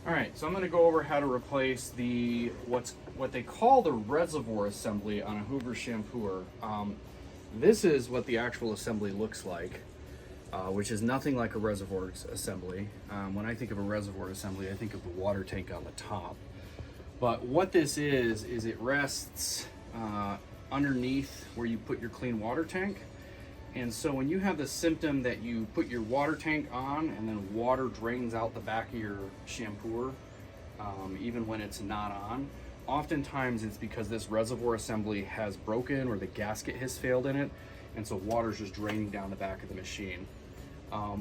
All right, so I'm going to go over how to replace what they call the reservoir assembly on a Hoover Shampooer. This is what the actual assembly looks like, which is nothing like a reservoir assembly. When I think of a reservoir assembly, I think of the water tank on the top. But what this is it rests underneath where you put your clean water tank. And so when you have the symptom that you put your water tank on and then water drains out the back of your shampooer, even when it's not on, oftentimes it's because this reservoir assembly has broken or the gasket has failed in it, and so water's just draining down the back of the machine.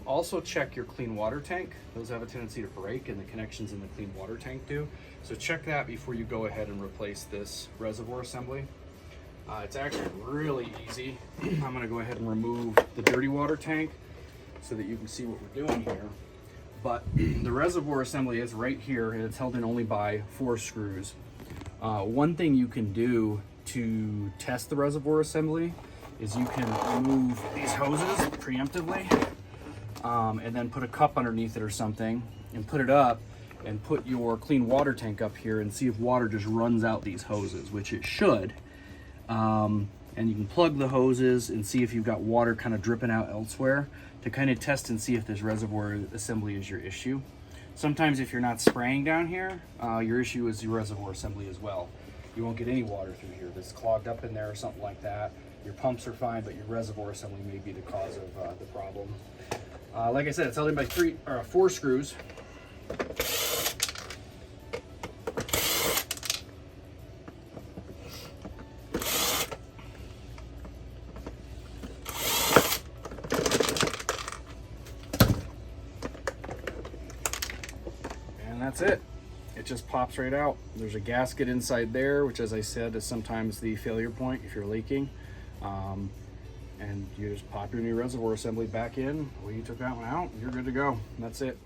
Also check your clean water tank. Those have a tendency to break, and the connections in the clean water tank do. So check that before you go ahead and replace this reservoir assembly. It's actually really easy. I'm going to go ahead and remove the dirty water tank so that you can see what we're doing here. But the reservoir assembly is right here, and it's held in only by 4 screws. One thing you can do to test the reservoir assembly is you can remove these hoses preemptively and then put a cup underneath it or something and put it up and put your clean water tank up here and see if water just runs out these hoses, which it should. And you can plug the hoses and see if you've got water kind of dripping out elsewhere to kind of test and see if this reservoir assembly is your issue. Sometimes if you're not spraying down here, your issue is your reservoir assembly as well. You won't get any water through here. It's clogged up in there or something like that. Your pumps are fine, but your reservoir assembly may be the cause of the problem. Like I said, it's held in by 4 screws. And that's it. It just pops right out. There's a gasket inside there, which, as I said, is sometimes the failure point if you're leaking. And you just pop your new reservoir assembly back in. Well, you took that one out, you're good to go. And that's it.